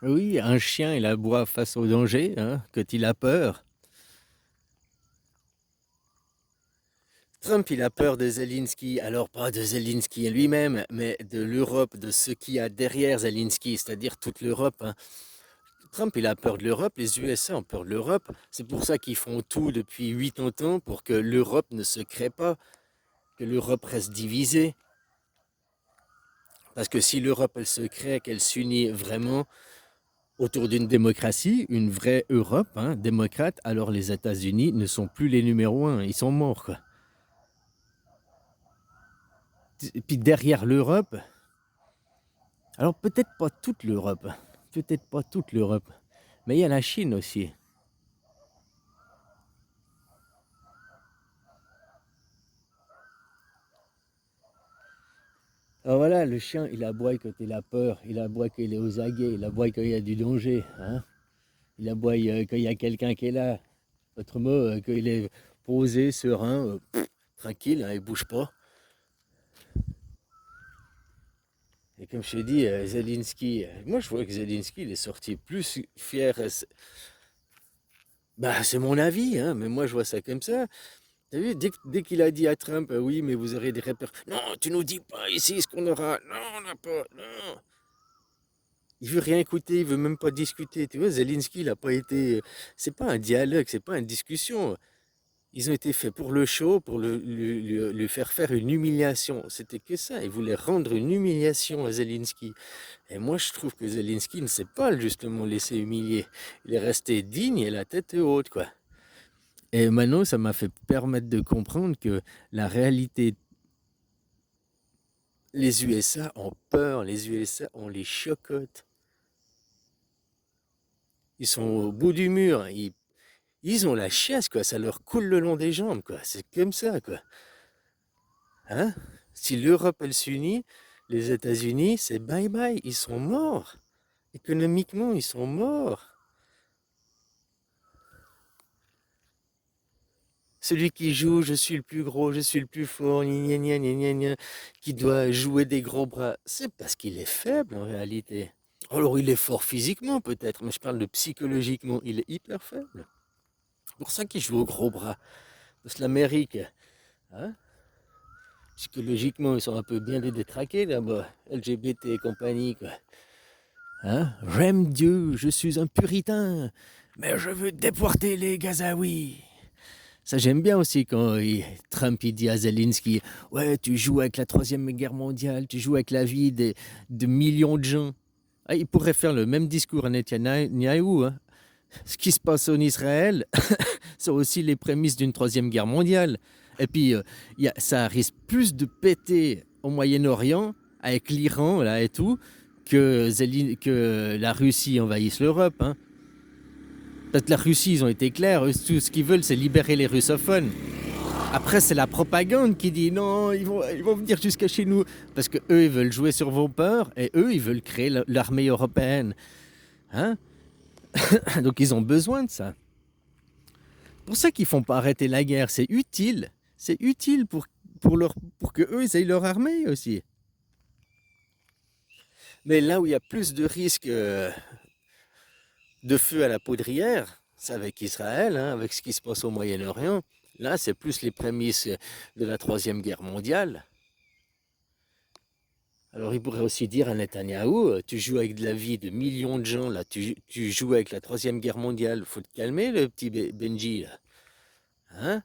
Oui, un chien, il aboie face au danger, hein, quand il a peur. Trump, il a peur de Zelensky, alors pas de Zelensky lui-même, mais de l'Europe, de ce qu'il y a derrière Zelensky, c'est-à-dire toute l'Europe, hein. Trump, il a peur de l'Europe, les USA ont peur de l'Europe. C'est pour ça qu'ils font tout depuis 80 ans pour que l'Europe ne se crée pas, que l'Europe reste divisée. Parce que si l'Europe, elle se crée, qu'elle s'unit vraiment autour d'une démocratie, une vraie Europe, hein, démocrate, alors les États-Unis ne sont plus les numéros un, ils sont morts, quoi. Et puis derrière l'Europe, alors peut-être pas toute l'Europe, mais il y a la Chine aussi. Alors voilà, le chien, il aboie quand il a peur, il aboie quand il est aux aguets, il aboie quand il y a du danger, hein. Il aboie quand il y a quelqu'un qui est là. Autrement, quand il est posé, serein, tranquille, hein, il bouge pas. Et comme je t'ai dit, Zelensky, moi je vois que Zelensky, il est sorti plus fier. Bah, c'est mon avis, hein, mais moi je vois ça comme ça. T'as vu, dès qu'il a dit à Trump, oui, mais vous aurez des repères. Non, tu nous dis pas ici ce qu'on aura. Non, on n'a pas. Non. Il veut rien écouter, il veut même pas discuter. Tu vois, Zelensky, il a pas été. C'est pas un dialogue, c'est pas une discussion. Ils ont été faits pour le show, pour lui faire une humiliation. C'était que ça. Ils voulaient rendre une humiliation à Zelensky. Et moi, je trouve que Zelensky ne s'est pas justement laissé humilier. Il est resté digne et la tête haute, quoi. Et maintenant, ça m'a fait permettre de comprendre que la réalité, les USA ont peur, les USA ont les chocottes. Ils sont au bout du mur, ils ont la chiasse, quoi. Ça leur coule le long des jambes, quoi. C'est comme ça, quoi. Hein? Si l'Europe, elle s'unit, les États-Unis, c'est bye bye. Ils sont morts. Économiquement, ils sont morts. Celui qui joue, je suis le plus gros, je suis le plus fort, gna gna gna gna gna, qui doit jouer des gros bras, c'est parce qu'il est faible en réalité. Alors il est fort physiquement peut-être, mais je parle de psychologiquement, il est hyper faible. C'est pour ça qu'il joue aux gros bras. Parce que l'Amérique, hein, psychologiquement, ils sont un peu bien détraqués là-bas, LGBT et compagnie, quoi. Hein? J'aime Dieu, je suis un puritain, mais je veux déporter les Gazaouis. Ça, j'aime bien aussi quand Trump il dit à Zelensky, ouais, tu joues avec la Troisième Guerre mondiale, tu joues avec la vie de millions de gens. Ah, il pourrait faire le même discours à Netanyahou, hein. Ce qui se passe en Israël, c'est aussi les prémices d'une Troisième Guerre mondiale. Et puis, ça risque plus de péter au Moyen-Orient, avec l'Iran là et tout, que la Russie envahisse l'Europe, hein. Parce que la Russie, ils ont été clairs, eux, tout ce qu'ils veulent, c'est libérer les russophones. Après, c'est la propagande qui dit non, ils vont venir jusqu'à chez nous. Parce que eux, ils veulent jouer sur vos peurs et eux, ils veulent créer l'armée européenne. Hein? Donc, ils ont besoin de ça. Pour ça qu'ils font pas arrêter la guerre, c'est utile. C'est utile pour que eux, ils aient leur armée aussi. Mais là où il y a plus de risques de feu à la poudrière, c'est avec Israël, hein, avec ce qui se passe au Moyen-Orient. Là, c'est plus les prémices de la Troisième Guerre mondiale. Alors il pourrait aussi dire à Netanyahou, tu joues avec de la vie de millions de gens, là, tu joues avec la Troisième Guerre mondiale, faut te calmer le petit Benji, là. Hein?